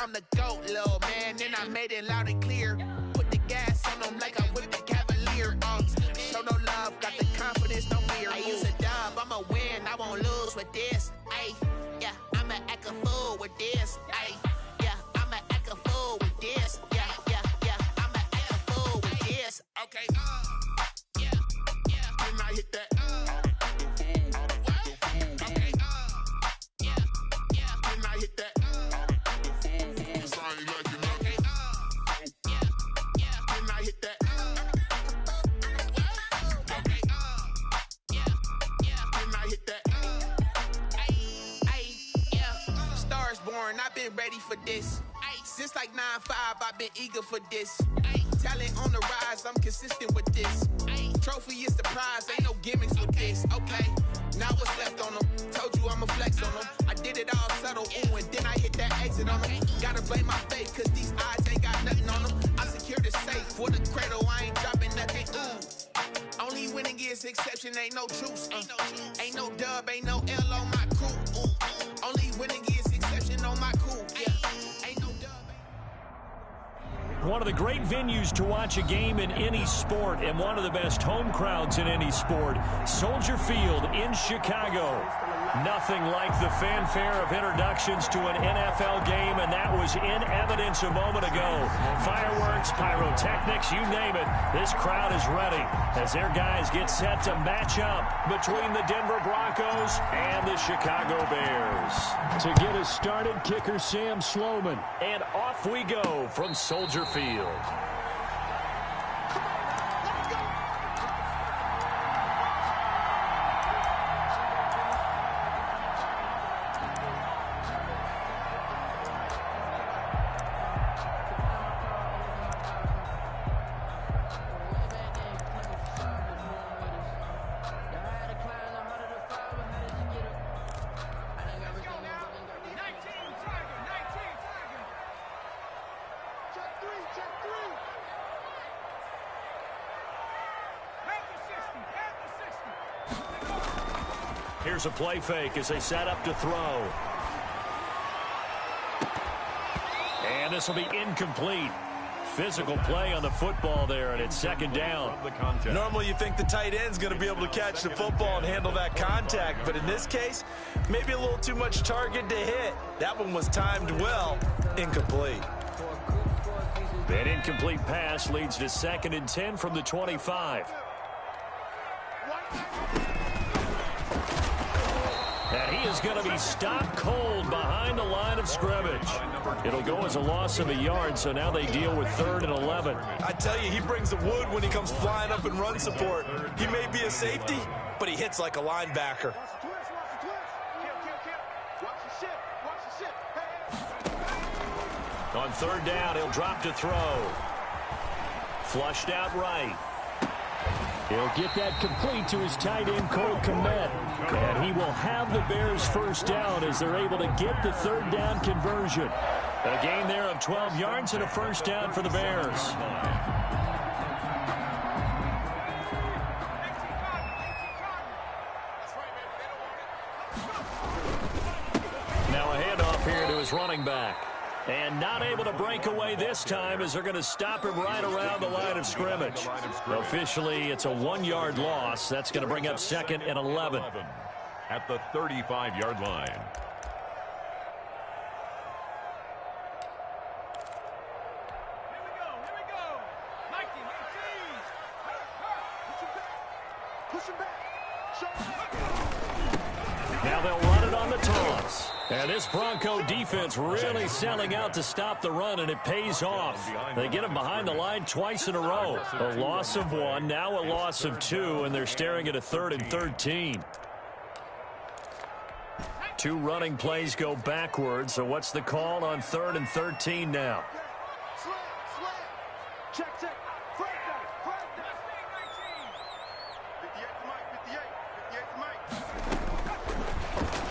I'm the GOAT, little man, and I made it loud and clear. Put the gas on them like I whipped the Cavalier. Show no love, got the confidence, no fear. I use a dub, I'ma win, I won't lose with this. Ay, yeah, I'ma act a fool with this. Ay, yeah, I'ma act a fool with this. Yeah, yeah, yeah, I'ma act a fool with this. Okay, yeah, yeah, when I hit that, okay, yeah, yeah, when I hit that, it's I ain't like it, okay, yeah, yeah, when I hit that, okay, yeah, yeah, when I hit that, ay, yeah, stars born, I've been ready for this. Since like 9-5, I've been eager for this. Talent on the rise, I'm consistent with this. Trophy is the prize, ain't no gimmicks with this. Okay, now what's left on them? Told you I'ma flex on them. I did it all subtle, ooh, and then I hit that exit on them. Gotta blame my faith, cause these eyes ain't got nothing on them. I secure the safe for the cradle, I ain't dropping nothing, ooh. Only winning is exception, ain't no truce. Ain't no dub, ain't no L on my crew, ooh. Only winning is exception on my crew, yeah. Ain't no dub. One of the great venues to watch a game in any sport and one of the best home crowds in any sport, Soldier Field in Chicago. Nothing like the fanfare of introductions to an NFL game, and that was in evidence a moment ago. Fireworks, pyrotechnics, you name it. This crowd is ready as their guys get set to match up between the Denver Broncos and the Chicago Bears. To get us started, kicker Sam Sloman. And off we go from Soldier Field. Here's a play fake as they set up to throw. And this will be incomplete. Physical play on the football there, and it's second down. Normally you think the tight end's going to be able to catch the football and handle that contact, but in this case, maybe a little too much target to hit. That one was timed well. Incomplete. That incomplete pass leads to 2nd and 10 from the 25. And he is going to be stopped cold behind the line of scrimmage. It'll go as a loss of a yard, so now they deal with 3rd and 11. I tell you, he brings the wood when he comes flying up in run support. He may be a safety, but he hits like a linebacker. On 3rd down, he'll drop to throw. Flushed out right. He'll get that complete to his tight end, Cole Kmet. And he will have the Bears first down as they're able to get the 3rd down conversion. A gain there of 12 yards and a first down for the Bears. Now a handoff here to his running back. And not able to break away this time as they're going to stop him right around the line of scrimmage. Officially, it's a 1-yard loss. That's going to bring up 2nd and 11. At the 35-yard line. Here we go. Mikey, push him back. Now they'll run it on the toss. And this Bronco defense really selling out to stop the run, and it pays off. They get him behind the line twice in a row. A loss of 1, now a loss of 2, and they're staring at a 3rd and 13. 2 running plays go backwards, so what's the call on 3rd and 13 now? Check.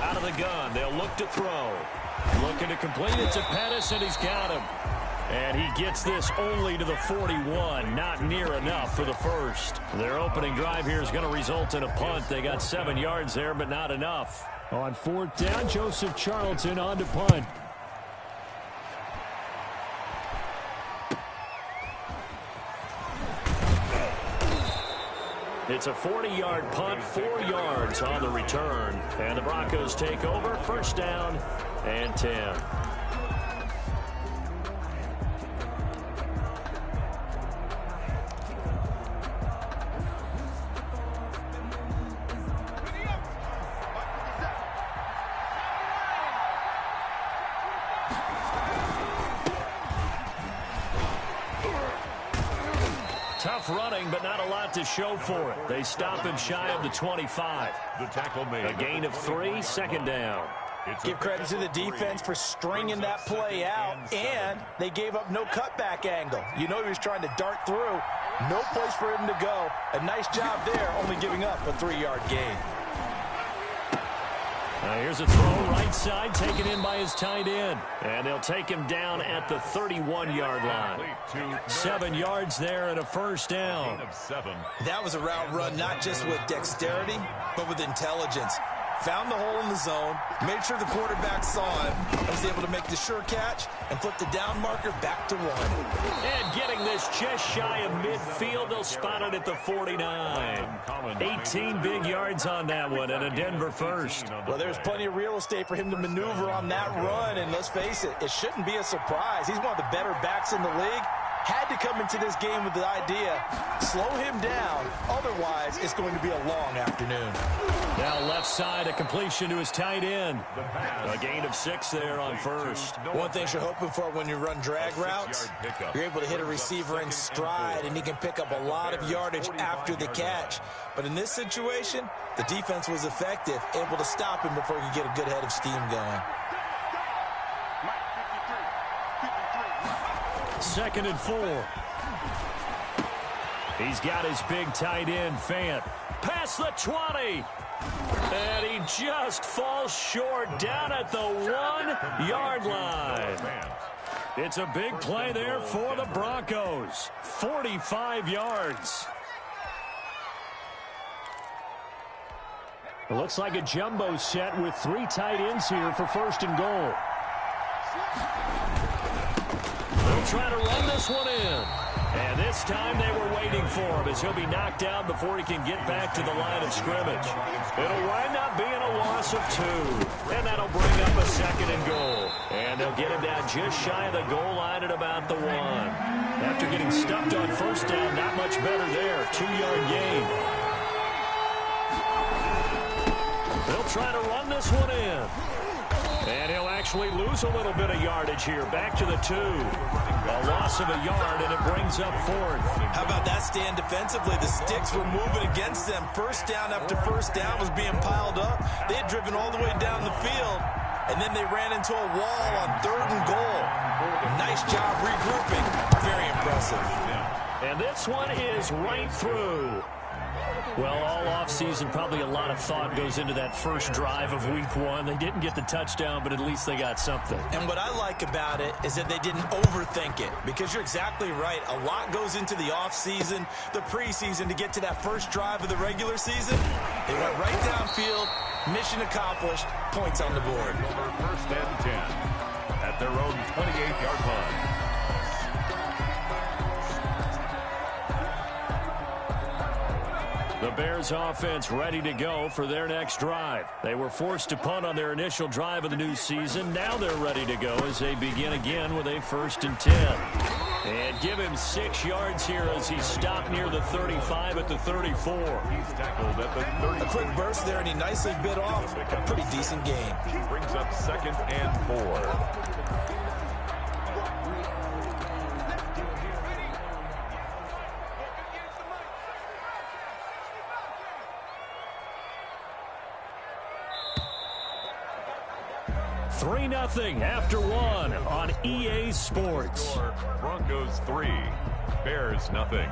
Out of the gun, they'll look to throw. Looking to complete it to Pettis, and he's got him. And he gets this only to the 41. Not near enough for the first. Their opening drive here is going to result in a punt. They got 7 yards there, but not enough. On 4th down, Joseph Charlton on to punt. It's a 40-yard punt, 4 yards on the return. And the Broncos take over, first down and 10. Tough running, but not a lot to show for it. They stop him shy of the 25. The tackle made. A gain of 3, second down. Give credit to the defense for stringing that play out, and they gave up no cutback angle. You know he was trying to dart through. No place for him to go. A nice job there, only giving up a 3-yard gain. Here's a throw right side, taken in by his tight end. And they'll take him down at the 31-yard line. 7 yards there and a first down. That was a route run not just with dexterity, but with intelligence. Found the hole in the zone, made sure the quarterback saw him, and was able to make the sure catch and flip the down marker back to 1. And getting this just shy of midfield, they'll spot it at the 49. 18 big yards on that one, and a Denver first. Well, there's plenty of real estate for him to maneuver on that run, and let's face it, it shouldn't be a surprise. He's one of the better backs in the league. Had to come into this game with the idea, slow him down, otherwise it's going to be a long afternoon. Now left side, a completion to his tight end. A gain of 6 there on first. One thing you're hoping for when you run drag routes, you're able to hit a receiver in stride, and he can pick up a lot of yardage after the catch. But in this situation, the defense was effective, able to stop him before he could get a good head of steam going. 2nd and 4. He's got his big tight end, Fant. Past the 20. And he just falls short down at the 1-yard line. It's a big play there for the Broncos. 45 yards. It looks like a jumbo set with 3 tight ends here for 1st and goal. They'll try to run this one in. And this time they were waiting for him as he'll be knocked out before he can get back to the line of scrimmage. It'll wind up being a loss of 2. And that'll bring up a 2nd and goal. And they'll get him down just shy of the goal line at about the 1. After getting stuffed on first down, not much better there. 2-yard gain. They'll try to run this one in. And he'll actually lose a little bit of yardage here. Back to the 2. A loss of a yard, and it brings up 4th. How about that stand defensively? The sticks were moving against them. First down after first down was being piled up. They had driven all the way down the field, and then they ran into a wall on 3rd and goal. Nice job regrouping. Very impressive. And this one is right through. Well, all offseason, probably a lot of thought goes into that first drive of week 1. They didn't get the touchdown, but at least they got something. And what I like about it is that they didn't overthink it, because you're exactly right. A lot goes into the offseason, the preseason to get to that first drive of the regular season. They went right downfield, mission accomplished, points on the board. 1st and 10 at their own 28-yard line. The Bears offense ready to go for their next drive. They were forced to punt on their initial drive of the new season. Now they're ready to go as they begin again with a 1st and 10. And give him 6 yards here as he's stopped near the 35 at the 34. He's tackled at the 30. A quick burst there, and he nicely bit off a pretty decent gain. Brings up 2nd and 4. Nothing after 1 on EA Sports. Broncos 3, Bears nothing.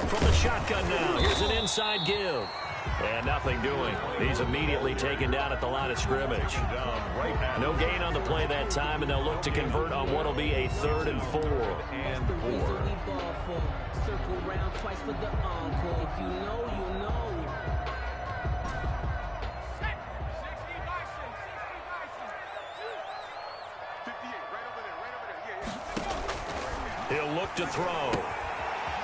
From the shotgun now, here's an inside give. And nothing doing. He's immediately taken down at the line of scrimmage. No gain on the play that time, and they'll look to convert on what will be a 3rd and 4. Circle round twice for the encore. If you know, you know. look to throw.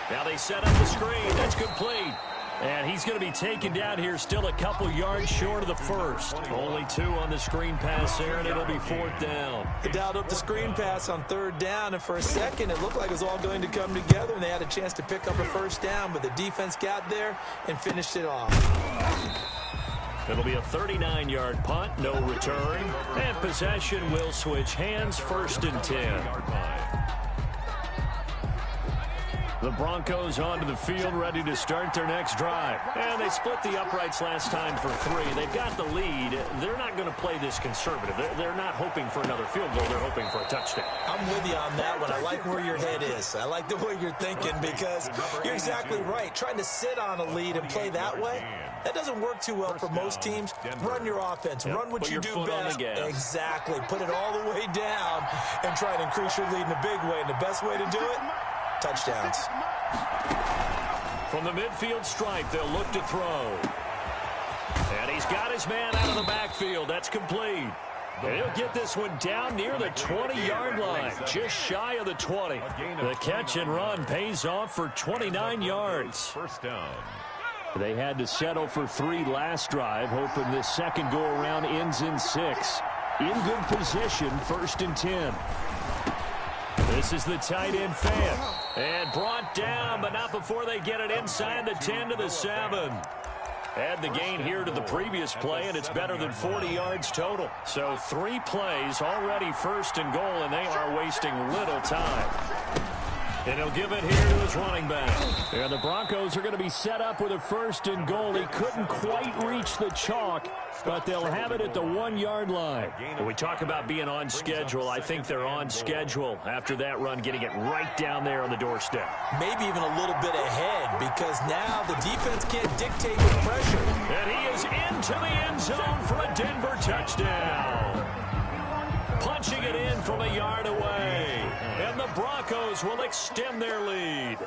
Now they set up the screen. That's complete. And he's going to be taken down here, still a couple yards short of the first. Only 2 on the screen pass there, and it'll be 4th down. They dialed up the screen pass on 3rd down, and for a second it looked like it was all going to come together, and they had a chance to pick up a 1st down, but the defense got there and finished it off. It'll be a 39-yard punt, no return, and possession will switch hands, 1st and 10. The Broncos onto the field, ready to start their next drive. And they split the uprights last time for 3. They've got the lead. They're not going to play this conservative. They're not hoping for another field goal. They're hoping for a touchdown. I'm with you on that one. I like where your head is. I like the way you're thinking because you're exactly right. Trying to sit on a lead and play that way, that doesn't work too well for most teams. Run your offense. Run what you do best. Exactly. Put it all the way down and try and increase your lead in a big way. And the best way to do it? Touchdowns. From the midfield stripe, they'll look to throw. And he's got his man out of the backfield. That's complete. He'll get this one down near the 20-yard line, just shy of the 20. The catch and run pays off for 29 yards. 1st down. They had to settle for 3 last drive, hoping this second go-around ends in 6. In good position, 1st and 10. This is the tight end fan. And brought down, but not before they get it inside the 10 to the 7. Add the gain here to the previous play, and it's better than 40 yards total. So 3 plays, already 1st and goal, and they are wasting little time. And he'll give it here to his running back. And the Broncos are going to be set up with a 1st and goal. He couldn't quite reach the chalk, but they'll have it at the 1-yard line. When we talk about being on schedule, I think they're on schedule after that run, getting it right down there on the doorstep. Maybe even a little bit ahead because now the defense can't dictate the pressure. And he is into the end zone for a Denver touchdown. Punching it in from a yard away. And the Broncos will extend their lead.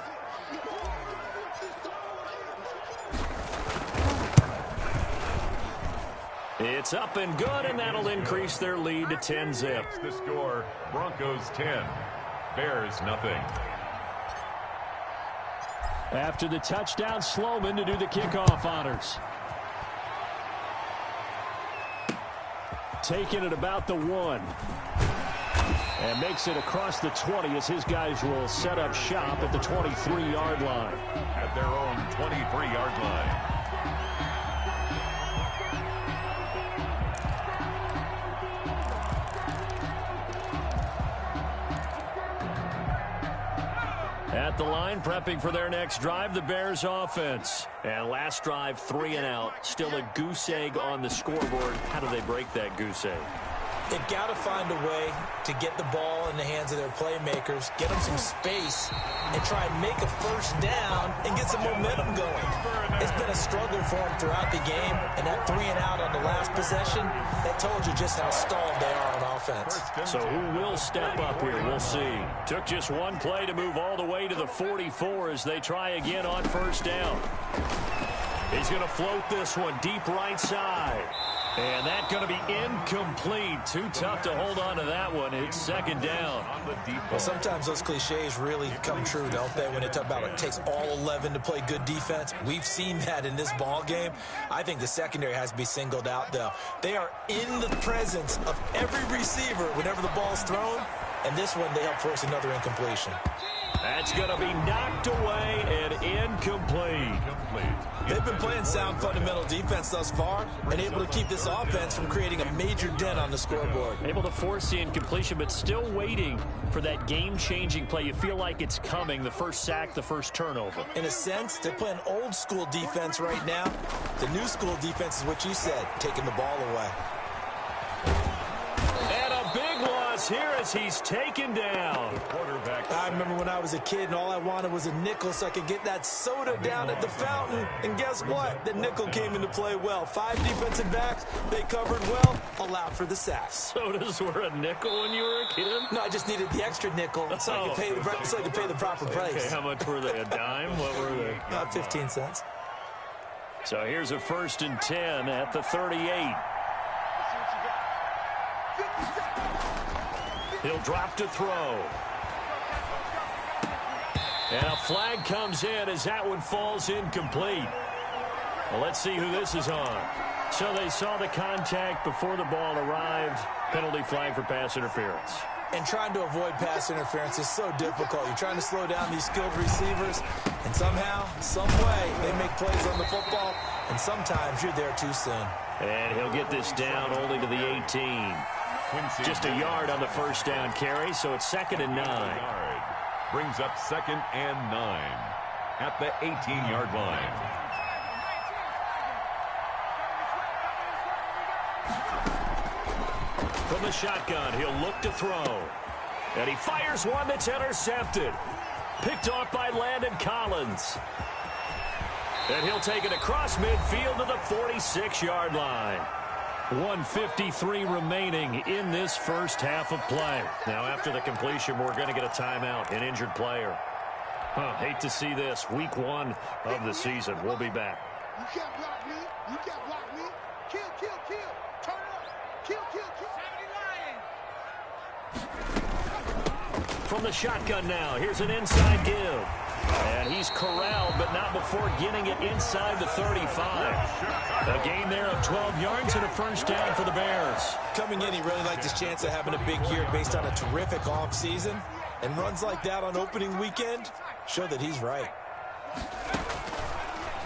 It's up and good, and that'll increase their lead to 10-zip. The score, Broncos 10, Bears nothing. After the touchdown, Sloman to do the kickoff honors. Taking it about the 1. And makes it across the 20 as his guys will set up shop at the 23-yard line. At their own 23-yard line. At the line, prepping for their next drive, the Bears offense. And last drive, 3 and out. Still a goose egg on the scoreboard. How do they break that goose egg? They've got to find a way to get the ball in the hands of their playmakers, get them some space, and try and make a 1st down and get some momentum going. It's been a struggle for them throughout the game, and that 3 and out on the last possession, that told you just how stalled they are on offense. So who will step up here? We'll see. Took just 1 play to move all the way to the 44 as they try again on 1st down. He's going to float this one deep right side. And that's going to be incomplete. Too tough to hold on to that one. It's 2nd down. Well, sometimes those cliches really come true, don't they, when they talk about it takes all 11 to play good defense. We've seen that in this ball game. I think the secondary has to be singled out, though. They are in the presence of every receiver whenever the ball's thrown, and this one they help force another incompletion. That's going to be knocked away and incomplete. They've been playing sound fundamental defense thus far and able to keep this offense from creating a major dent on the scoreboard. Able to force the incompletion, but still waiting for that game-changing play. You feel like it's coming, the first sack, the first turnover. In a sense, they're playing old-school defense right now. The new school defense is what you said, taking the ball away. And a big loss here as he's taken down. I remember when I was a kid and all I wanted was a nickel so I could get that soda down at the fountain. And guess what? The nickel came into play well. 5 defensive backs, they covered well, allowed for the sacks. Sodas were a nickel when you were a kid? No, I just needed the extra nickel so I could pay the proper price. Okay, how much were they? A dime? What were they? 15 cents. So here's a 1st and 10 at the 38. He'll drop to throw. And a flag comes in as that one falls incomplete. Well, let's see who this is on. So they saw the contact before the ball arrived. Penalty flag for pass interference. And trying to avoid pass interference is so difficult. You're trying to slow down these skilled receivers, and somehow, some way, they make plays on the football, and sometimes you're there too soon. And he'll get this down only to the 18. Just a yard on the first down carry, so it's 2nd and 9. Brings up 2nd and 9 at the 18-yard line. From the shotgun, he'll look to throw. And he fires one that's intercepted. Picked off by Landon Collins. And he'll take it across midfield to the 46-yard line. 1:53 remaining in this first half of play. Now, after the completion, we're going to get a timeout, an injured player. Hate to see this. Week 1 of the season. We'll be back. You can't block me. You can't block me. Kill, kill, kill. Turn up. Kill, kill, kill. 70 Lions. From the shotgun now, here's an inside give. And he's corralled, but not before getting it inside the 35. A gain there of 12 yards and a first down for the Bears. Coming in, he really liked his chance of having a big year based on a terrific offseason. And runs like that on opening weekend show that he's right.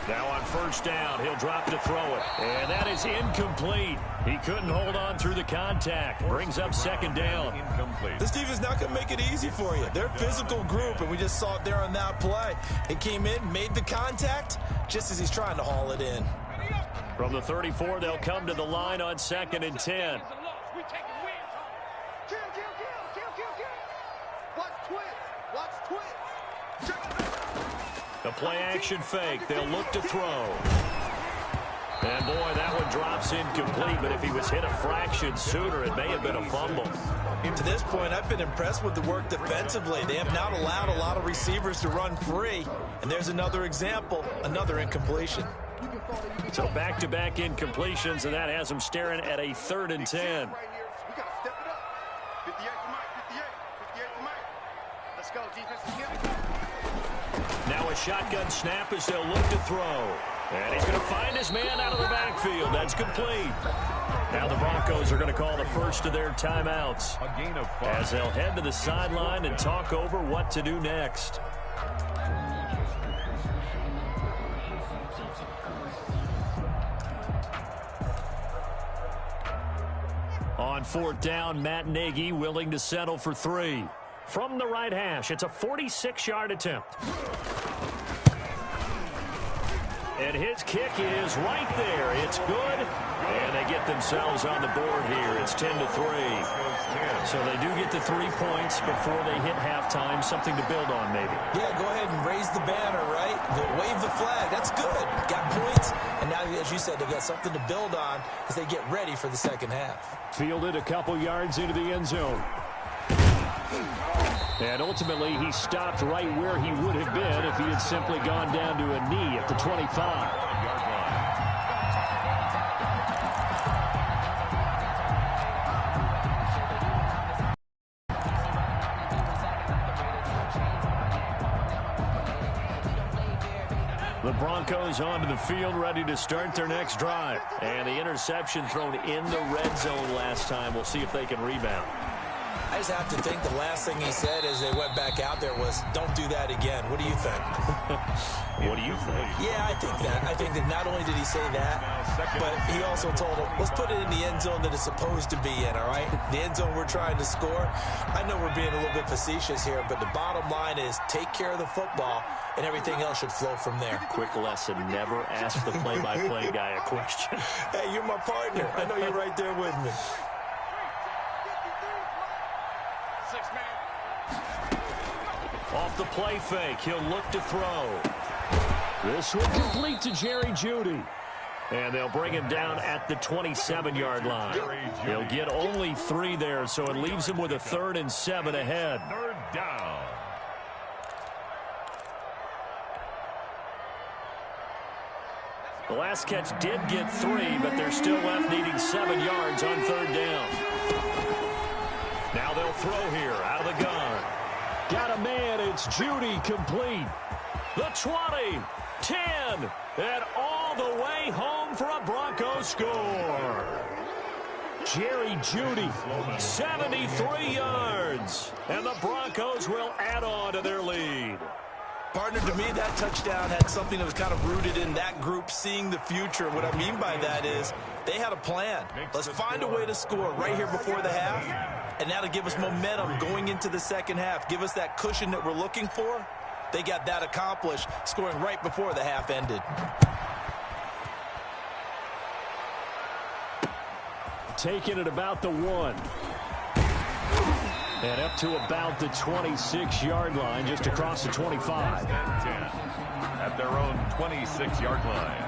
Now on first down, he'll drop to throw it. And that is incomplete. He couldn't hold on through the contact. Brings up 2nd down. This defense is not going to make it easy for you. They're a physical group, and we just saw it there on that play. He came in, made the contact, just as he's trying to haul it in. From the 34, they'll come to the line on 2nd and 10. Kill, kill, kill, kill, kill, kill. Watch twins. Watch twins. The play action fake. They'll look to throw. And boy, that one drops incomplete, but if he was hit a fraction sooner, it may have been a fumble. To this point, I've been impressed with the work defensively. They have not allowed a lot of receivers to run free. And there's another example, another incompletion. So back-to-back incompletions, and that has them staring at a 3rd and 10. We got to step it up. 58 to Mike, 58 to Mike. Let's go, defensive unit. Now a shotgun snap as they'll look to throw. And he's going to find his man out of the backfield. That's complete. Now the Broncos are going to call the first of their timeouts A gain of 5. as they'll head to the sideline and talk over what to do next. On 4th down, Matt Nagy willing to settle for 3. From the right hash, it's a 46-yard attempt. And his kick is right there. It's good. And they get themselves on the board here. It's 10-3. So they do get the 3 points before they hit halftime. Something to build on, maybe. Yeah, go ahead and raise the banner, right? Wave the flag. That's good. Got points. And now, as you said, they got something to build on as they get ready for the second half. Fielded a couple yards into the end zone. And ultimately, he stopped right where he would have been if he had simply gone down to a knee at the 25. The Broncos onto the field, ready to start their next drive. And the interception thrown in the red zone last time. We'll see if they can rebound. I just have to think the last thing he said as they went back out there was, don't do that again. What do you think? What do you think? Yeah, I think that. I think that not only did he say that, but he also told him, let's put it in the end zone that it's supposed to be in, all right? The end zone we're trying to score. I know we're being a little bit facetious here, but the bottom line is take care of the football, and everything else should flow from there. Quick lesson, never ask the play-by-play guy a question. Hey, you're my partner. I know you're right there with me. Off the play fake, he'll look to throw. This will complete to Jerry Jeudy. And they'll bring him down at the 27-yard line. He'll get only 3 there, so it leaves him with a 3rd and 7 ahead. 3rd down. The last catch did get 3, but they're still left needing 7 yards on 3rd down. Now they'll throw here out of the gun. Got a man. It's Judy complete. The 20, 10, and all the way home for a Broncos score. Jerry Judy, 73 yards. And the Broncos will add on to their lead. Partner, to me, that touchdown had something that was kind of rooted in that group seeing the future. What I mean by that is they had a plan. Let's find a way to score right here before the half, and that'll give us momentum going into the second half, give us that cushion that we're looking for. They got that accomplished, scoring right before the half ended. Taking it about the 1. And up to about the 26-yard line, just across the 25. 10 at their own 26-yard line.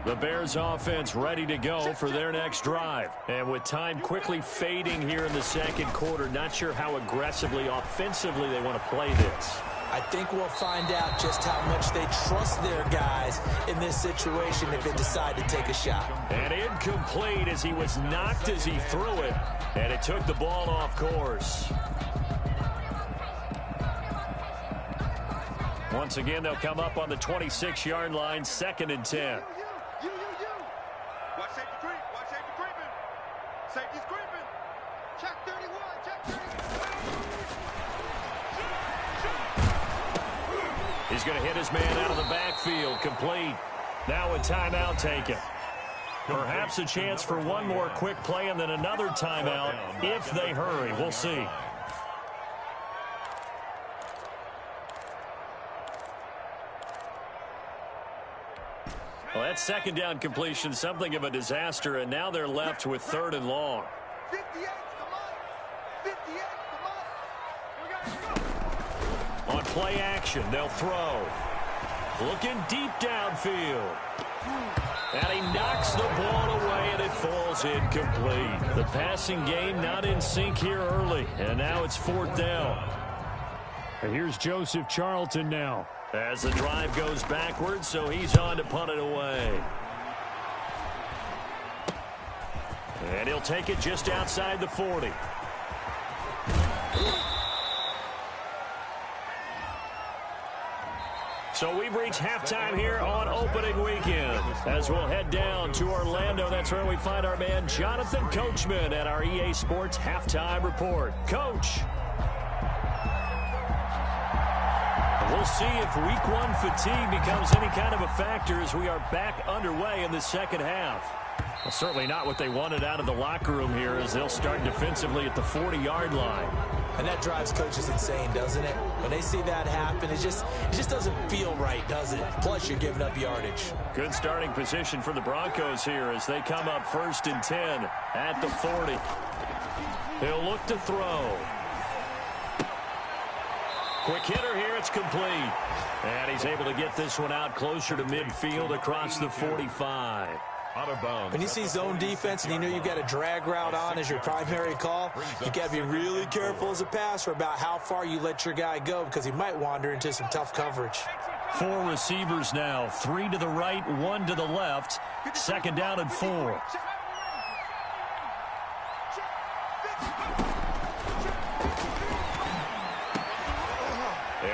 The Bears offense ready to go for their next drive. And with time quickly fading here in the second quarter, not sure how aggressively, offensively they want to play this. I think we'll find out just how much they trust their guys in this situation if they decide to take a shot. And incomplete as he was knocked as he threw it. And it took the ball off course. Once again, they'll come up on the 26-yard line, 2nd and 10. Watch safety creep. Watch safety creeping. Safety's creeping. Check 31. Check 31. He's going to hit his man out of the backfield, complete. Now a timeout taken. Perhaps a chance for one more quick play and then another timeout if they hurry. We'll see. Well, that second down completion, something of a disaster, and now they're left with 3rd and long. 58 to 58 to On play action, they'll throw. Looking deep downfield. And he knocks the ball away, and it falls incomplete. The passing game not in sync here early, and now it's 4th down. And here's Joseph Charlton now, as the drive goes backwards, so he's on to punt it away. And he'll take it just outside the 40. So we've reached halftime here on opening weekend. As we'll head down to Orlando, that's where we find our man Jonathan Coachman at our EA Sports Halftime Report. Coach. We'll see if Week 1 fatigue becomes any kind of a factor as we are back underway in the second half. Well, certainly not what they wanted out of the locker room here as they'll start defensively at the 40-yard line. And that drives coaches insane, doesn't it? When they see that happen, it just doesn't feel right, does it? Plus, you're giving up yardage. Good starting position for the Broncos here as they come up 1st and 10 at the 40. They'll look to throw. Quick hitter here, it's complete. And he's able to get this one out closer to midfield across the 45. Out of bounds. When you see zone defense and you know you've got a drag route on as your primary call, you got to be really careful as a passer about how far you let your guy go because he might wander into some tough coverage. 4 receivers now, 3 to the right, 1 to the left. 2nd down and 4.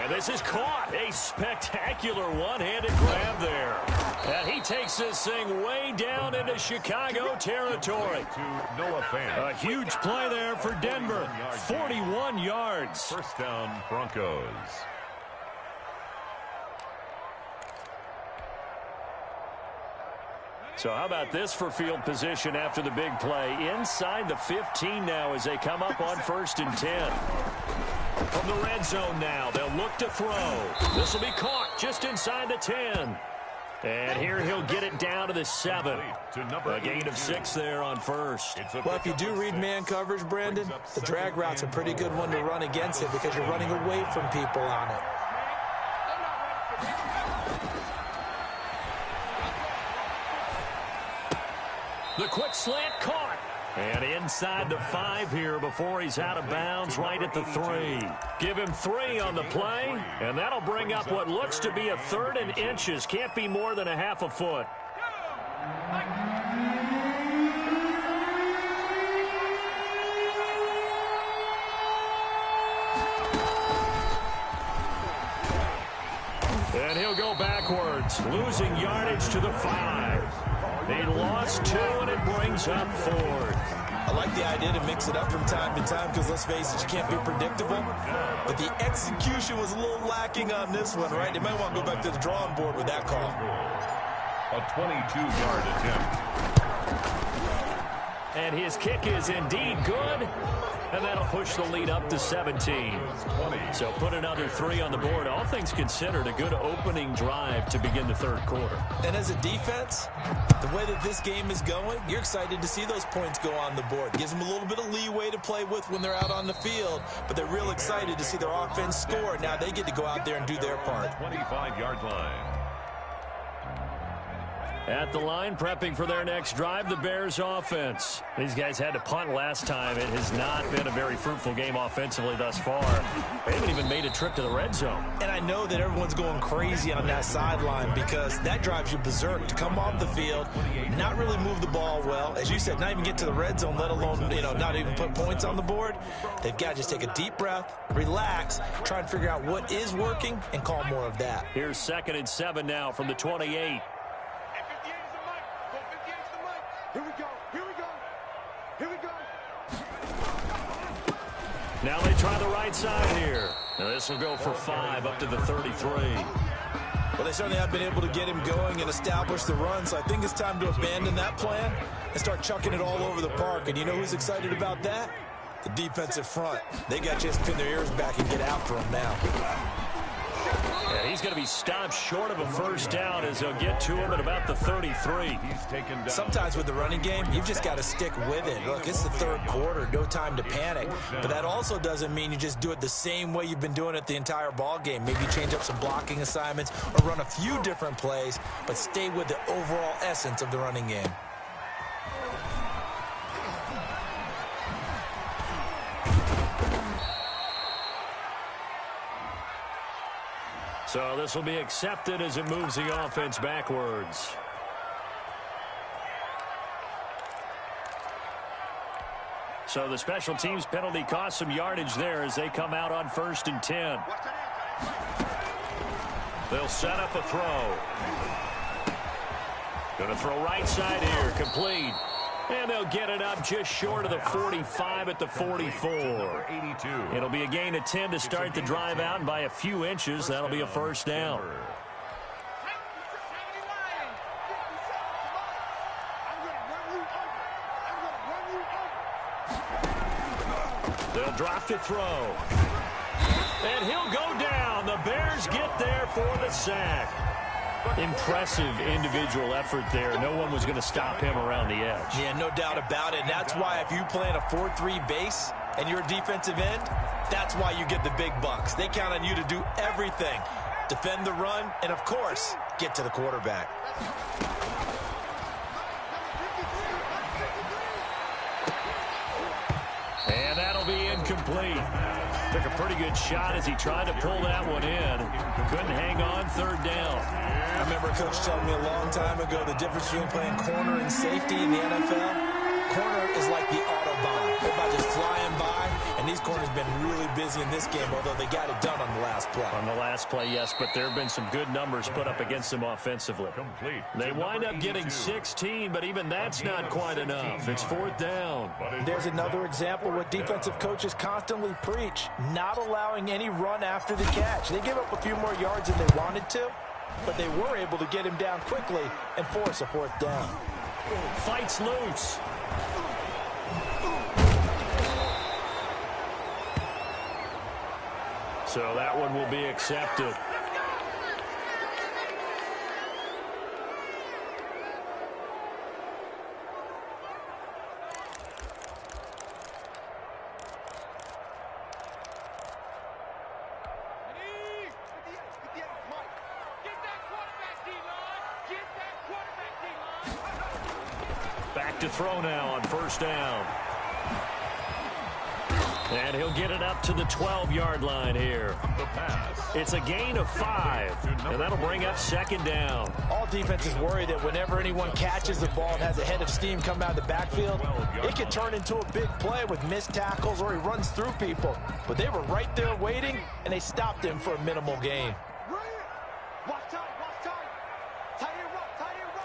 And this is caught. A spectacular one-handed grab there. And he takes this thing way down into Chicago territory. A huge play there for Denver. 41 yards. 1st down, Broncos. So how about this for field position after the big play? Inside the 15 now as they come up on 1st and 10. From the red zone now, they'll look to throw. This will be caught just inside the 10. And here he'll get it down to the 7. A gain of 6 there on 1st. Well, if you do read man coverage, Brandon, the drag route's a pretty good one to run against it because you're running away from people on it. The quick slant caught. And inside the 5 here before he's out of bounds right at the 3. Give him 3 on the play, and that'll bring up what looks to be a 3rd and inches. Can't be more than a half a foot. And he'll go backwards, losing yardage to the 5. He lost 2, and it brings up 4th. I like the idea to mix it up from time to time because, let's face it, you can't be predictable. But the execution was a little lacking on this one, right? They might want to go back to the drawing board with that call. A 22-yard attempt. And his kick is indeed good. And that'll push the lead up to 17. So put another 3 on the board. All things considered, a good opening drive to begin the 3rd quarter. And as a defense, the way that this game is going, you're excited to see those points go on the board. Gives them a little bit of leeway to play with when they're out on the field, but they're real excited to see their offense score. Now they get to go out there and do their part. 25-yard line. At the line, prepping for their next drive, the Bears offense. These guys had to punt last time. It has not been a very fruitful game offensively thus far. They haven't even made a trip to the red zone. And I know that everyone's going crazy on that sideline because that drives you berserk to come off the field, not really move the ball well. As you said, not even get to the red zone, let alone, not even put points on the board. They've got to just take a deep breath, relax, try and figure out what is working, and call more of that. Here's 2nd and 7 now from the 28. Here we go. Here we go. Here we go. Now they try the right side here. Now this will go for 5 up to the 33. Well, they certainly have been able to get him going and establish the run, so I think it's time to abandon that plan and start chucking it all over the park. And you know who's excited about that? The defensive front. They got to just pin their ears back and get after him now. And he's going to be stopped short of a first down as they'll get to him at about the 33. Sometimes with the running game, you've just got to stick with it. Look, it's the 3rd quarter, no time to panic. But that also doesn't mean you just do it the same way you've been doing it the entire ball game. Maybe change up some blocking assignments or run a few different plays, but stay with the overall essence of the running game. So this will be accepted as it moves the offense backwards. So the special teams penalty cost some yardage there as they come out on 1st and 10. They'll set up a throw. Going to throw right side here, complete. And they'll get it up just short of the 45 at the 44. It'll be a gain of 10 to start the drive out, and by a few inches, that'll be a first down. They'll drop to throw. And he'll go down. The Bears get there for the sack. Impressive individual effort there. No one was going to stop him around the edge. Yeah, no doubt about it. And that's why if you play in a 4-3 base and you're a defensive end, that's why you get the big bucks. They count on you to do everything. Defend the run and, of course, get to the quarterback. And that'll be incomplete. Took a pretty good shot as he tried to pull that one in. Couldn't hang on 3rd down. I remember a coach telling me a long time ago the difference between playing corner and safety in the NFL. Corner is like the Autobahn. Everybody just flying by, and these corners have been really busy in this game, although they got it done on the last play. On the last play, yes, but there have been some good numbers put up against them offensively. They wind up getting 16, but even that's not quite enough. It's 4th down. There's another example what defensive coaches constantly preach, not allowing any run after the catch. They give up a few more yards than they wanted to, but they were able to get him down quickly and force a 4th down. Fights loose. So that one will be accepted. to throw now on first down. And he'll get it up to the 12-yard line here. The pass. It's a gain of 5, and that'll bring up second down. All defenses worry that whenever anyone catches the ball and has a head of steam come out of the backfield, it can turn into a big play with missed tackles or he runs through people. But they were right there waiting, and they stopped him for a minimal gain. Watch tight, watch tight. Tight end right, tight end right.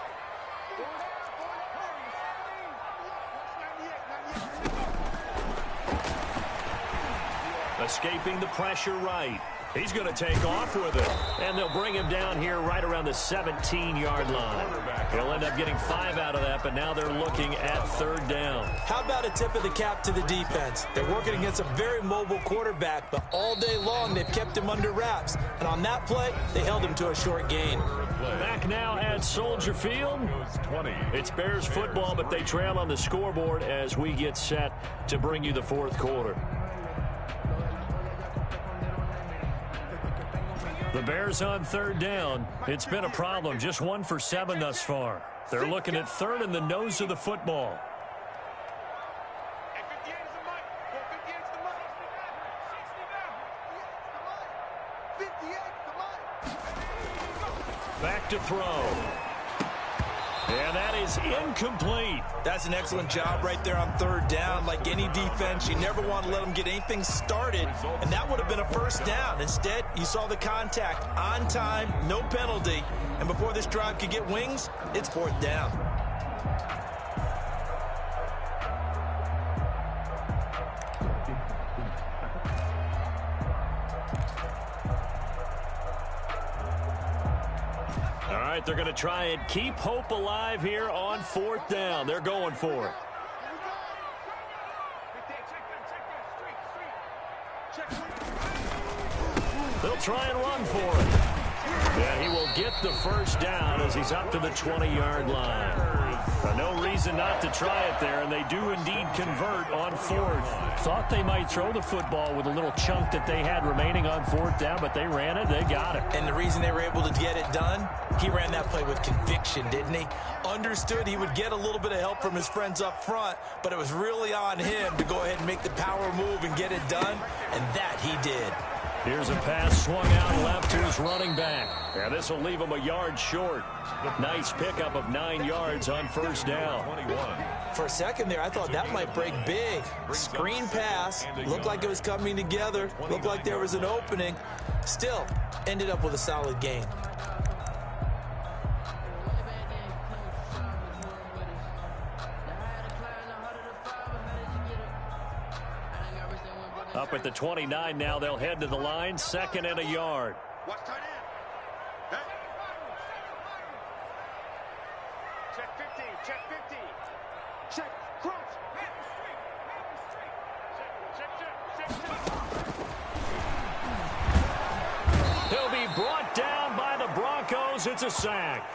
Escaping the pressure right. He's going to take off with it. And they'll bring him down here right around the 17-yard line. He'll end up getting 5 out of that, but now they're looking at third down. How about a tip of the cap to the defense? They're working against a very mobile quarterback, but all day long they've kept him under wraps. And on that play, they held him to a short gain. Back now at Soldier Field. It's Bears football, but they trail on the scoreboard as we get set to bring you the fourth quarter. The Bears on third down. It's been a problem. Just 1 for 7 thus far. They're looking at third in the nose of the football. Back to throw. And that is incomplete. That's an excellent job right there on third down. Like any defense, you never want to let them get anything started, and that would have been a first down. Instead, you saw the contact on time, no penalty, and before this drive could get wings, it's fourth down. All right, they're going to try and keep hope alive here on fourth down. They're going for it. They'll try and run for it. And he will get the first down as he's up to the 20-yard line. No reason not to try it there, and they do indeed convert on fourth. Thought they might throw the football with a little chunk that they had remaining on fourth down, but they ran it, they got it. And the reason they were able to get it done, he ran that play with conviction, didn't he? Understood he would get a little bit of help from his friends up front, but it was really on him to go ahead and make the power move and get it done, and that he did. Here's a pass swung out left to his running back. And this will leave him a yard short. Nice pickup of 9 yards on first down. For a second there, I thought that might break big. Screen pass. Looked like it was coming together. Looked like there was an opening. Still, ended up with a solid gain. Up at the 29 now, they'll head to the line. 2nd and a yard. Watch tight end. Hey. Check 15, check 15. Check, crunch. Check. He'll be brought down by the Broncos. It's a sack.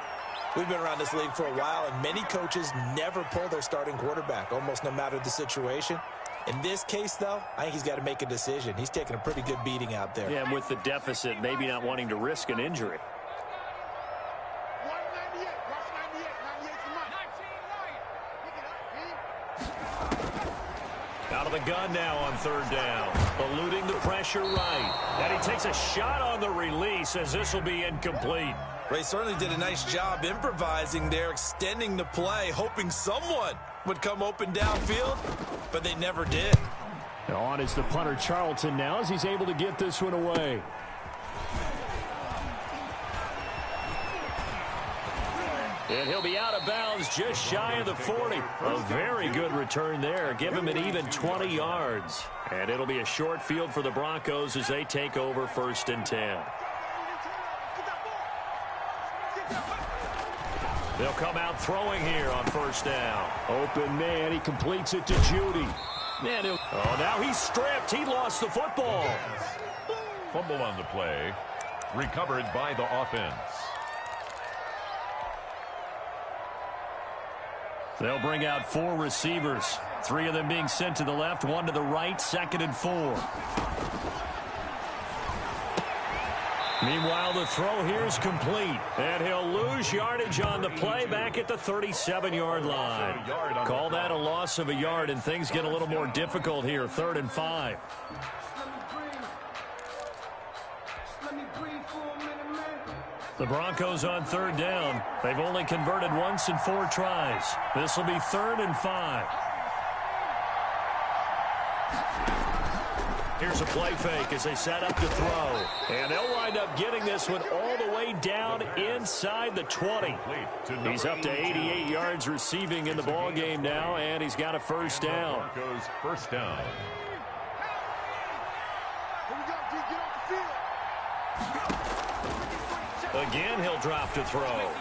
We've been around this league for a while, and many coaches never pull their starting quarterback, almost no matter the situation. In this case, though, I think he's got to make a decision. He's taking a pretty good beating out there. Yeah, and with the deficit, maybe not wanting to risk an injury. 198, watch 98, 98's the mic. Out of the gun now on third down. Eluding the pressure right. And he takes a shot on the release as this will be incomplete. Ray certainly did a nice job improvising there, extending the play, hoping someone would come open downfield, but they never did. On is the punter Charlton now as he's able to get this one away. And he'll be out of bounds just shy of the 40. A very good return there. Give him an even 20 yards. And it'll be a short field for the Broncos as they take over 1st and 10. They'll come out throwing here on first down. Open man. He completes it to Judy. Now he's stripped. He lost the football. Fumble on the play. Recovered by the offense. They'll bring out 4 receivers. 3 of them being sent to the left, 1 to the right, 2nd and 4. Meanwhile, the throw here is complete, and he'll lose yardage on the play back at the 37-yard line. Call that a loss of a yard, and things get a little more difficult here, 3rd and 5. The Broncos on 3rd down. They've only converted once in 4 tries. This will be 3rd and 5. Here's a play fake as they set up to throw. And they'll wind up getting this one all the way down inside the 20. He's up to 88 yards receiving in the ballgame now, and he's got a first down. Broncos first down. Again, he'll drop to throw.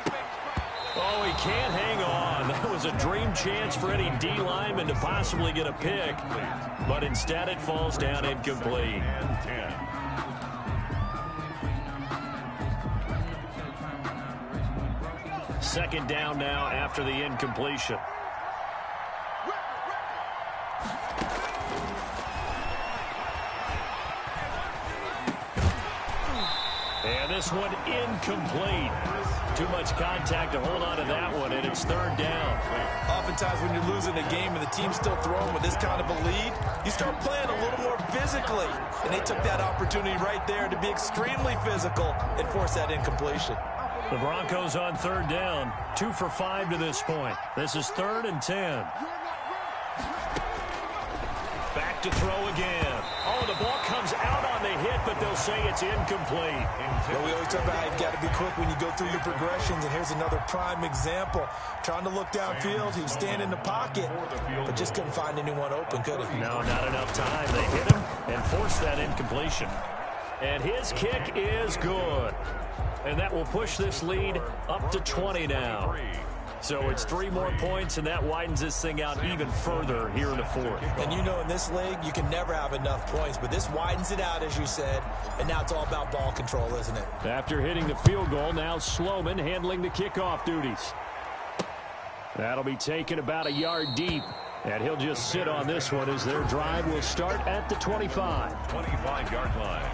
Oh, he can't hang on. That was a dream chance for any D lineman to possibly get a pick. But instead it falls down incomplete. Second down now after the incompletion. And this one incomplete. Too much contact to hold on to that one, and it's 3rd down. Oftentimes when you're losing a game and the team's still throwing with this kind of a lead, you start playing a little more physically. And they took that opportunity right there to be extremely physical and force that incompletion. The Broncos on 3rd down, 2 for 5 to this point. This is 3rd and 10. Back to throw again. Oh, the ball comes out on the hit, but they'll say it's incomplete. Well, we always talk about how you've got to be quick when you go through your progressions, and here's another prime example. Trying to look downfield, he was standing in the pocket, but just couldn't find anyone open, could he? No, not enough time. They hit him and forced that incompletion. And his kick is good. And that will push this lead up to 20 now. So it's 3 more points, and that widens this thing out even further here in the 4th. And you know, in this league, you can never have enough points, but this widens it out, as you said, and now it's all about ball control, isn't it? After hitting the field goal, now Sloman handling the kickoff duties. That'll be taken about a yard deep, and he'll just sit on this one as their drive will start at the 25. 25-yard line.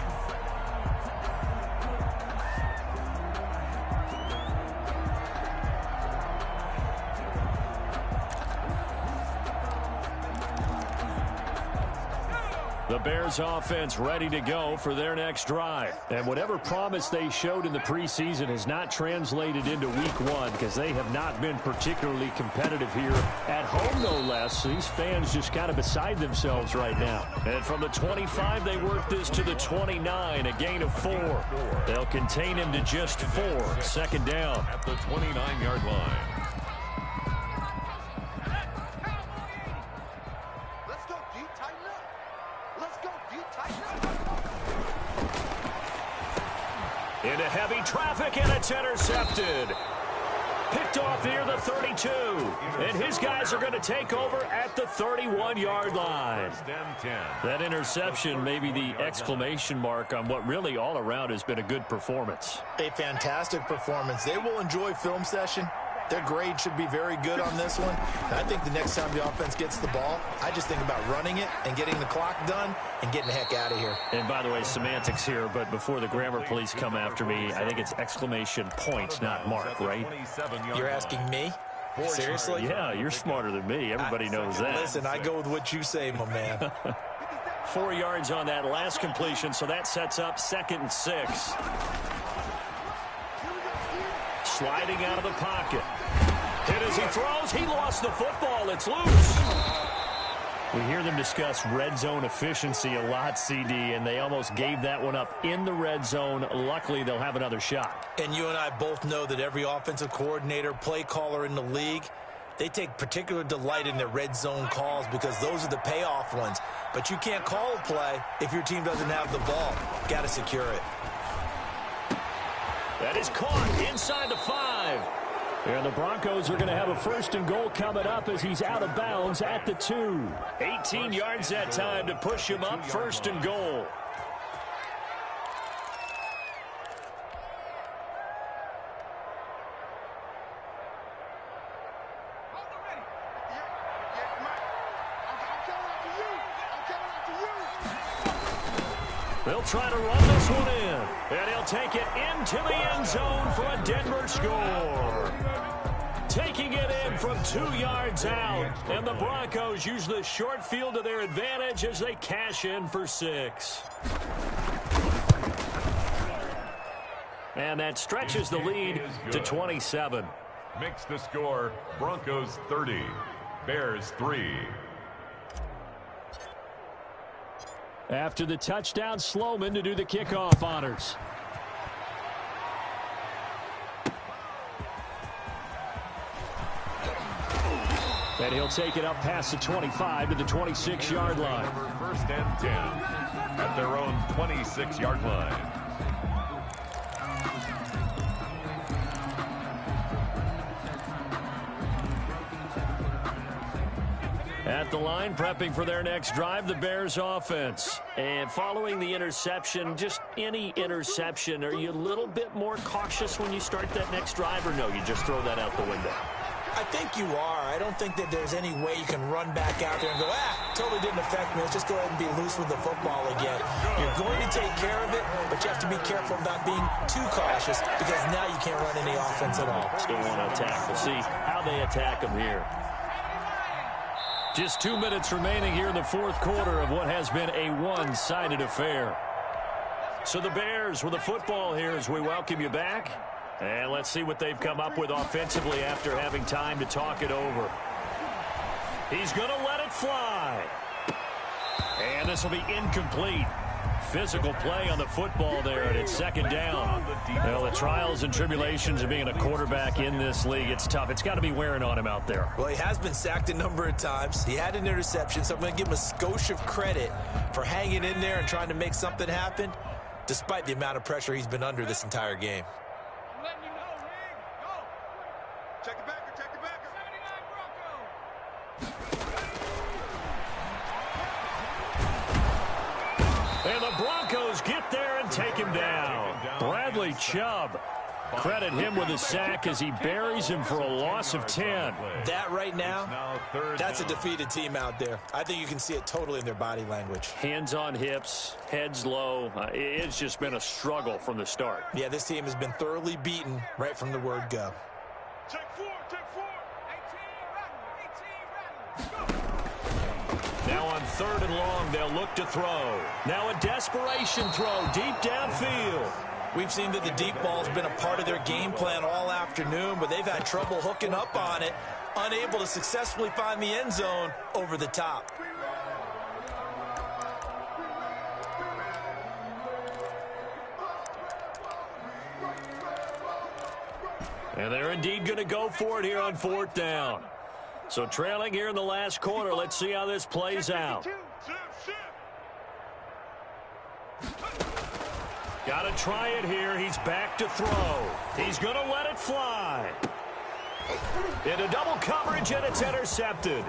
The Bears offense ready to go for their next drive. And whatever promise they showed in the preseason has not translated into week 1 because they have not been particularly competitive here at home, no less. These fans just kind of beside themselves right now. And from the 25, they work this to the 29, a gain of 4. They'll contain him to just 4. 2nd down. At the 29-yard line. Into heavy traffic, and it's intercepted. Picked off near the 32. And his guys are going to take over at the 31-yard line. That interception may be the exclamation mark on what really all around has been a good performance. A fantastic performance. They will enjoy film session. Their grade should be very good on this one. And I think the next time the offense gets the ball, I just think about running it and getting the clock done and getting the heck out of here. And by the way, semantics here, but before the grammar police come after me, I think it's exclamation point, not mark, right? You're asking me? Seriously? Yeah, you're smarter than me. Everybody knows that. Listen, I go with what you say, my man. 4 yards on that last completion, so that sets up 2nd and 6. Sliding out of the pocket. Hit as he throws. He lost the football. It's loose. We hear them discuss red zone efficiency a lot, CD, and they almost gave that one up in the red zone. Luckily, they'll have another shot. And you and I both know that every offensive coordinator, play caller in the league, they take particular delight in their red zone calls because those are the payoff ones. But you can't call a play if your team doesn't have the ball. Got to secure it. That is caught inside the 5. And the Broncos are going to have a 1st and goal coming up as he's out of bounds at the 2. 18 yards that time to push him up, 1st and goal. They'll try to run this one in. And he'll take it into the end zone for a Denver score. Taking it in from 2 yards out. And the Broncos use the short field to their advantage as they cash in for 6. And that stretches the lead to 27. Makes the score Broncos 30, Bears 3. After the touchdown, Sloman to do the kickoff honors. And he'll take it up past the 25 to the 26-yard line. First and 10 at their own 26-yard line. At the line, prepping for their next drive, the Bears offense. And following the interception, just any interception, are you a little bit more cautious when you start that next drive, or no, you just throw that out the window? I think you are. I don't think that there's any way you can run back out there and go, totally didn't affect me. Let's just go ahead and be loose with the football again. You're going to take care of it, but you have to be careful about being too cautious because now you can't run any offense at all. Still want to attack. We'll see how they attack them here. Just 2 minutes remaining here in the fourth quarter of what has been a one-sided affair. So the Bears with the football here as we welcome you back. And let's see what they've come up with offensively after having time to talk it over. He's going to let it fly. And this will be incomplete. Physical play on the football there, and it's second down. Well, the trials and tribulations of being a quarterback in this league, it's tough. It's got to be wearing on him out there. Well, he has been sacked a number of times. He had an interception, so I'm going to give him a skosh of credit for hanging in there and trying to make something happen, despite the amount of pressure he's been under this entire game. Check the backer, check the backer. 79 Broncos. And the Broncos get there and take him down. Bradley Chubb. Credit him with a sack as he buries him for a loss of 10. That right now, that's a defeated team out there. I think you can see it totally in their body language. Hands on hips, heads low. It's just been a struggle from the start. Yeah, this team has been thoroughly beaten right from the word go. Check 4, check 4. 18 Now on 3rd and long, they'll look to throw. Now a desperation throw deep downfield. We've seen that the deep ball's been a part of their game plan all afternoon, but they've had trouble hooking up on it, unable to successfully find the end zone over the top. And they're indeed going to go for it here on 4th down. So trailing here in the last quarter, let's see how this plays out. Got to try it here. He's back to throw. He's going to let it fly. Into double coverage, and it's intercepted.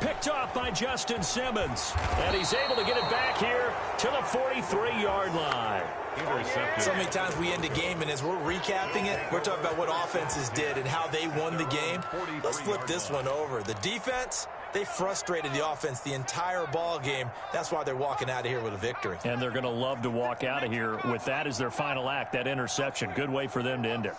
Picked off by Justin Simmons. And he's able to get it back here to the 43-yard line. Intercepted. So many times we end a game, and as we're recapping it, we're talking about what offenses did and how they won the game. Let's flip this one over. The defense, they frustrated the offense the entire ball game. That's why they're walking out of here with a victory. And they're going to love to walk out of here with that as their final act, that interception. Good way for them to end it.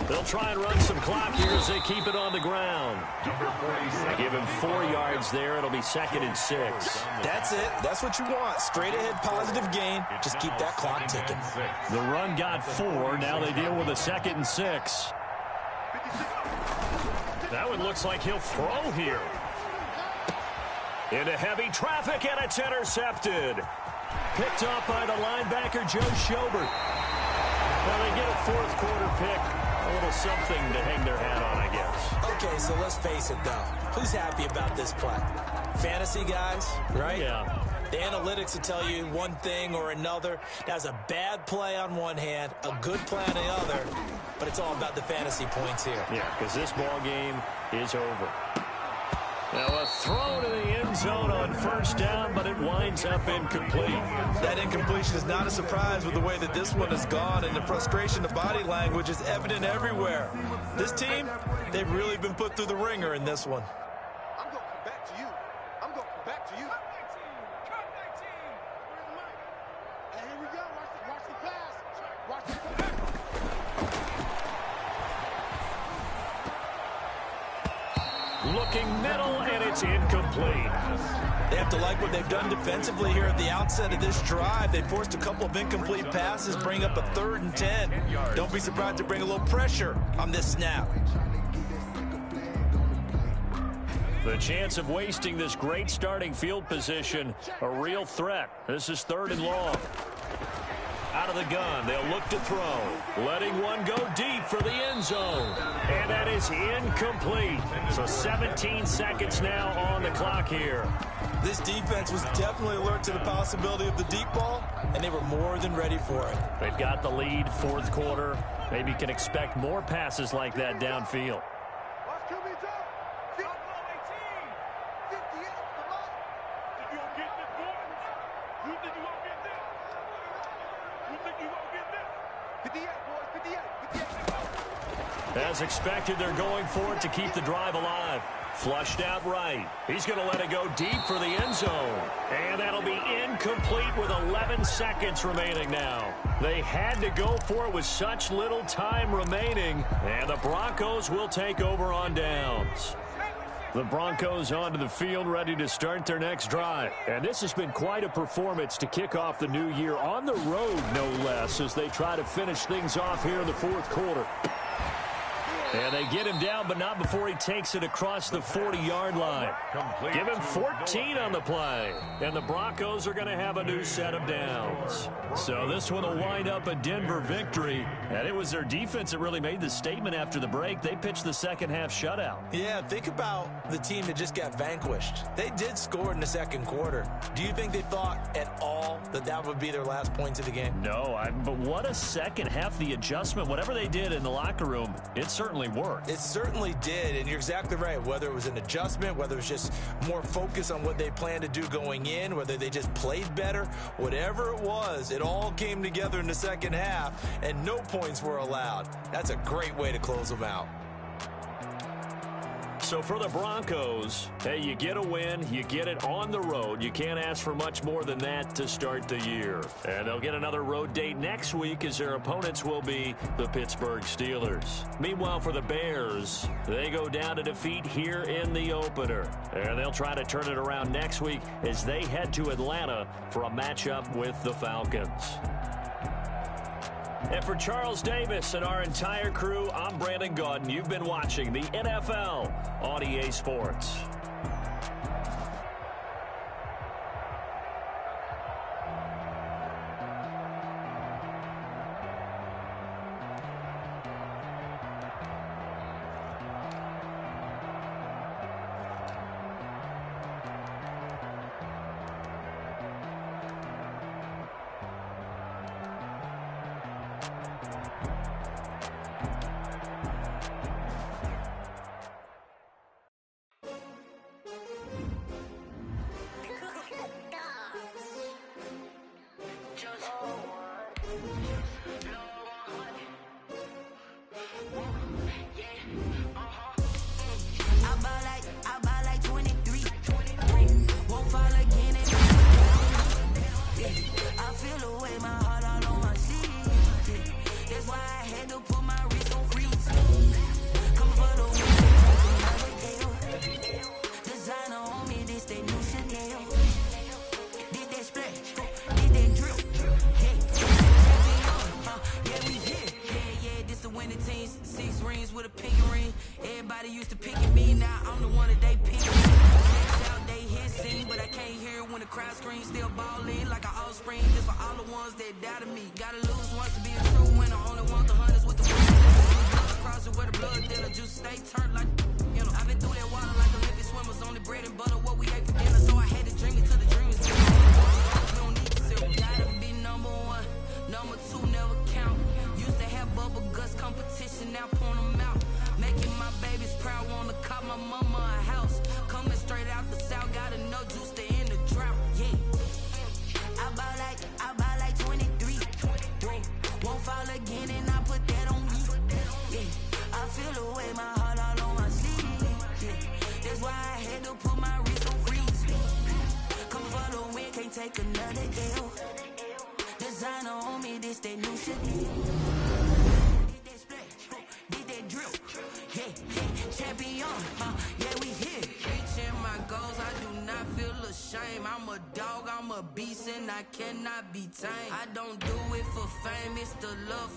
They'll try and run some clock here as they keep it on the ground. They give him 4 yards there. It'll be 2nd and 6. That's it. That's what you want. Straight ahead positive gain. Just keep that clock ticking. The run got 4. Now they deal with a 2nd and 6. That one looks like he'll throw here. Into heavy traffic, and it's intercepted. Picked up by the linebacker, Joe Schobert. Well, they get a 4th quarter pick. A little something to hang their hat on, I guess. Okay, so let's face it, though. Who's happy about this play? Fantasy guys, right? Yeah. The analytics will tell you one thing or another. That's a bad play on one hand, a good play on the other, but it's all about the fantasy points here. Yeah, because this ball game is over. Now a throw to the end zone on 1st down, but it winds up incomplete. That incompletion is not a surprise with the way that this one has gone, and the frustration of body language is evident everywhere. This team, they've really been put through the ringer in this one. I'm going to come back to you. Looking middle, and it's incomplete. They have to like what they've done defensively here at the outset of this drive. They forced a couple of incomplete passes, bring up a 3rd and 10. Don't be surprised to bring a little pressure on this snap. The chance of wasting this great starting field position, a real threat. This is 3rd and long. Out of the gun, they'll look to throw. Letting one go deep for the end zone. And that is incomplete. So 17 seconds now on the clock here. This defense was definitely alert to the possibility of the deep ball, and they were more than ready for it. They've got the lead, 4th quarter. Maybe can expect more passes like that downfield. As expected, they're going for it to keep the drive alive. Flushed out right. He's going to let it go deep for the end zone. And that'll be incomplete with 11 seconds remaining now. They had to go for it with such little time remaining. And the Broncos will take over on downs. The Broncos onto the field, ready to start their next drive. And this has been quite a performance to kick off the new year on the road, no less, as they try to finish things off here in the 4th quarter. And they get him down, but not before he takes it across the 40-yard line. Give him 14 on the play. And the Broncos are going to have a new set of downs. So this one will wind up a Denver victory. And it was their defense that really made the statement after the break. They pitched the second-half shutout. Yeah, think about the team that just got vanquished. They did score in the 2nd quarter. Do you think they thought at all that that would be their last points of the game? No, but what a second half. The adjustment, whatever they did in the locker room, it certainly worked. It certainly did, and you're exactly right. Whether it was an adjustment, whether it was just more focus on what they planned to do going in, whether they just played better, whatever it was, it all came together in the 2nd half, and no points were allowed. That's a great way to close them out. So for the Broncos, hey, you get a win, you get it on the road. You can't ask for much more than that to start the year. And they'll get another road date next week as their opponents will be the Pittsburgh Steelers. Meanwhile, for the Bears, they go down to defeat here in the opener. And they'll try to turn it around next week as they head to Atlanta for a matchup with the Falcons. And for Charles Davis and our entire crew, I'm Brandon Gaudin. You've been watching the NFL on EA Sports. Champion, yeah, we here. I'm a dog, I'm a beast, and I cannot be tamed. I don't do it for fame, it's the love